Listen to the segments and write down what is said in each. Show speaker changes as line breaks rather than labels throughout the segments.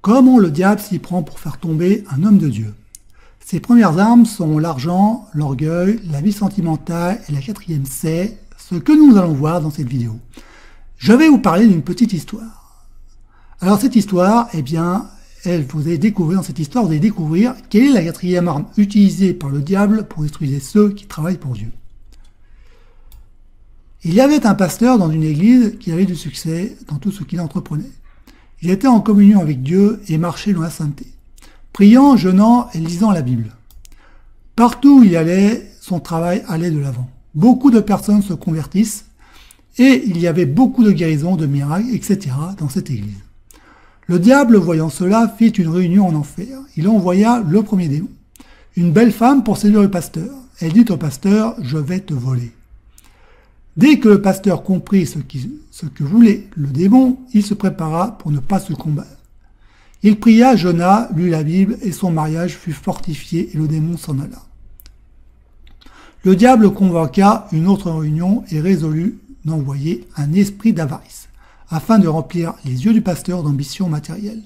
Comment le diable s'y prend pour faire tomber un homme de Dieu? Ses premières armes sont l'argent, l'orgueil, la vie sentimentale et la quatrième c'est ce que nous allons voir dans cette vidéo. Je vais vous parler d'une petite histoire. Alors cette histoire, eh bien, vous allez découvrir dans cette histoire, vous allez découvrir quelle est la quatrième arme utilisée par le diable pour détruire ceux qui travaillent pour Dieu. Il y avait un pasteur dans une église qui avait du succès dans tout ce qu'il entreprenait. Il était en communion avec Dieu et marchait dans la sainteté, priant, jeûnant et lisant la Bible. Partout où il allait, son travail allait de l'avant. Beaucoup de personnes se convertissent et il y avait beaucoup de guérisons, de miracles, etc. dans cette église. Le diable, voyant cela, fit une réunion en enfer. Il envoya le premier démon, une belle femme pour séduire le pasteur. Elle dit au pasteur, je vais te voler. Dès que le pasteur comprit ce que voulait le démon, il se prépara pour ne pas se combattre. Il pria, jeûna, lut la Bible et son mariage fut fortifié et le démon s'en alla. Le diable convoqua une autre réunion et résolut d'envoyer un esprit d'avarice, afin de remplir les yeux du pasteur d'ambition matérielle.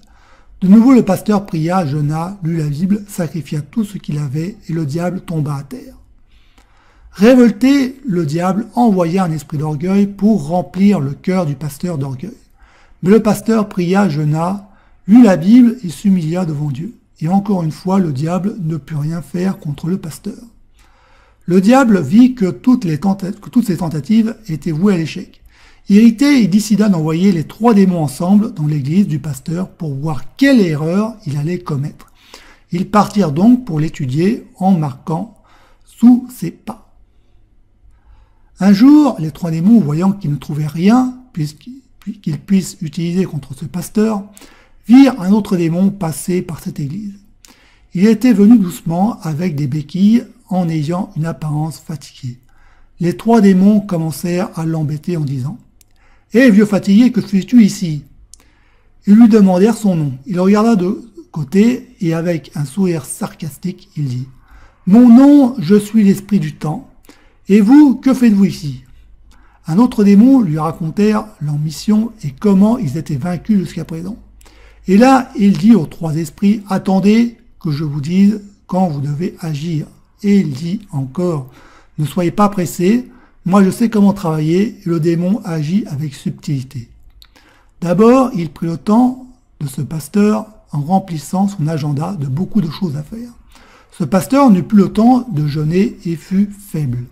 De nouveau le pasteur pria, jeûna, lut la Bible, sacrifia tout ce qu'il avait et le diable tomba à terre. Révolté, le diable envoya un esprit d'orgueil pour remplir le cœur du pasteur d'orgueil. Mais le pasteur pria, jeûna, lut la Bible et s'humilia devant Dieu. Et encore une fois, le diable ne put rien faire contre le pasteur. Le diable vit que toutes ses tentatives étaient vouées à l'échec. Irrité, il décida d'envoyer les 3 démons ensemble dans l'église du pasteur pour voir quelle erreur il allait commettre. Ils partirent donc pour l'étudier en marquant sous ses pas. Un jour, les 3 démons, voyant qu'ils ne trouvaient rien qu'ils puissent utiliser contre ce pasteur, virent un autre démon passer par cette église. Il était venu doucement avec des béquilles en ayant une apparence fatiguée. Les 3 démons commencèrent à l'embêter en disant « Hé, vieux fatigué, que fais-tu ici ?» Ils lui demandèrent son nom. Il regarda de côté et avec un sourire sarcastique, il dit « Mon nom, je suis l'esprit du temps. Et vous, que faites-vous ici ?» Un autre démon lui racontèrent leur mission et comment ils étaient vaincus jusqu'à présent. Et là, il dit aux 3 esprits, « Attendez que je vous dise quand vous devez agir. » Et il dit encore, « Ne soyez pas pressés, moi je sais comment travailler. » Et le démon agit avec subtilité. D'abord, il prit le temps de ce pasteur en remplissant son agenda de beaucoup de choses à faire. Ce pasteur n'eut plus le temps de jeûner et fut faible.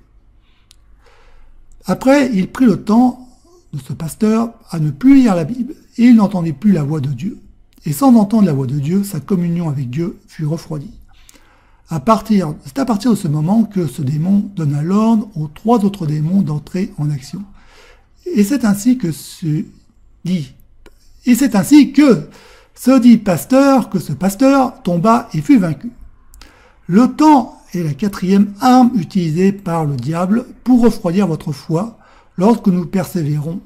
Après, il prit le temps de ce pasteur à ne plus lire la Bible et il n'entendait plus la voix de Dieu. Et sans entendre la voix de Dieu, sa communion avec Dieu fut refroidie. C'est à partir de ce moment que ce démon donna l'ordre aux 3 autres démons d'entrer en action. Et c'est ainsi que ce pasteur tomba et fut vaincu. Le temps est la 4e arme utilisée par le diable pour refroidir votre foi lorsque nous ne persévérons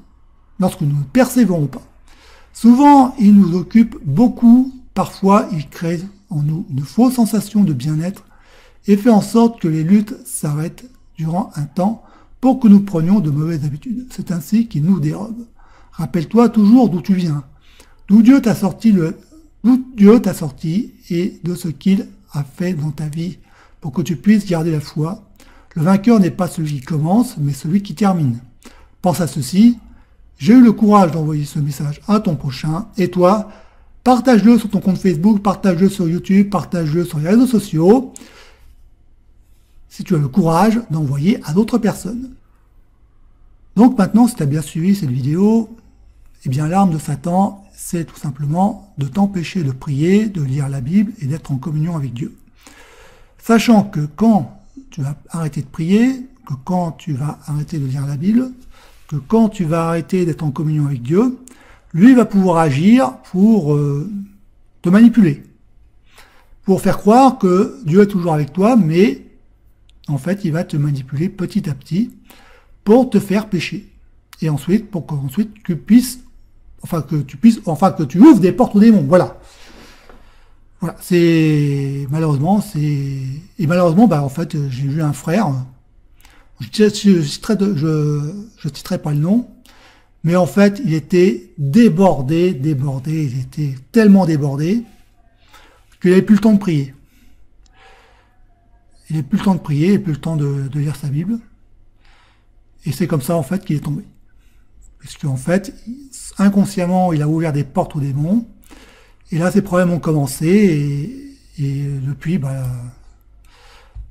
pas. Souvent, il nous occupe beaucoup, parfois il crée en nous une fausse sensation de bien-être et fait en sorte que les luttes s'arrêtent durant un temps pour que nous prenions de mauvaises habitudes. C'est ainsi qu'il nous dérobe. Rappelle-toi toujours d'où tu viens, d'où Dieu t'a sorti et de ce qu'il a fait dans ta vie pour que tu puisses garder la foi. Le vainqueur n'est pas celui qui commence, mais celui qui termine. Pense à ceci. J'ai eu le courage d'envoyer ce message à ton prochain. Et toi, partage-le sur ton compte Facebook, partage-le sur YouTube, partage-le sur les réseaux sociaux. Si tu as le courage d'envoyer à d'autres personnes. Donc maintenant, si tu as bien suivi cette vidéo, eh bien l'arme de Satan, c'est tout simplement de t'empêcher de prier, de lire la Bible et d'être en communion avec Dieu. Sachant que quand tu vas arrêter de prier, que quand tu vas arrêter de lire la Bible, que quand tu vas arrêter d'être en communion avec Dieu, lui va pouvoir agir pour te manipuler, pour faire croire que Dieu est toujours avec toi, mais en fait, il va te manipuler petit à petit pour te faire pécher. Et ensuite, pour qu'ensuite tu puisses, que tu ouvres des portes aux démons. Voilà. Voilà, malheureusement, en fait, j'ai vu un frère, je citerai pas le nom, Mais en fait, il était débordé, il était tellement débordé qu'il n'avait plus le temps de prier. Il n'avait plus le temps de prier, il n'avait plus le temps de lire sa Bible. Et c'est comme ça, en fait, qu'il est tombé. Parce qu'en fait, inconsciemment, il a ouvert des portes aux démons. Et là, ses problèmes ont commencé. Et depuis,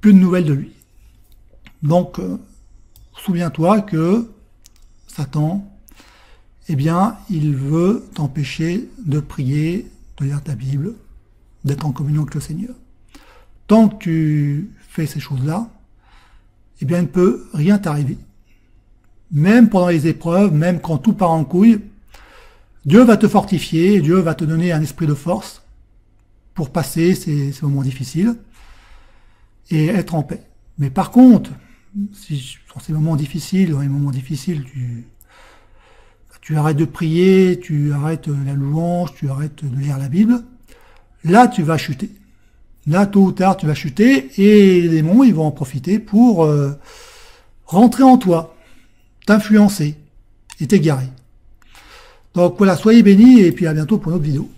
plus de nouvelles de lui. Donc, souviens-toi que Satan, eh bien, il veut t'empêcher de prier, de lire ta Bible, d'être en communion avec le Seigneur. Tant que tu fais ces choses-là, eh bien, il ne peut rien t'arriver. Même pendant les épreuves, même quand tout part en couille, Dieu va te fortifier, Dieu va te donner un esprit de force pour passer ces moments difficiles et être en paix. Mais par contre, si dans ces moments difficiles, tu arrêtes de prier, tu arrêtes la louange, tu arrêtes de lire la Bible, là tu vas chuter. Là, tôt ou tard, tu vas chuter et les démons, ils vont en profiter pour rentrer en toi, t'influencer et t'égarer. Donc voilà, soyez bénis et puis à bientôt pour une autre vidéo.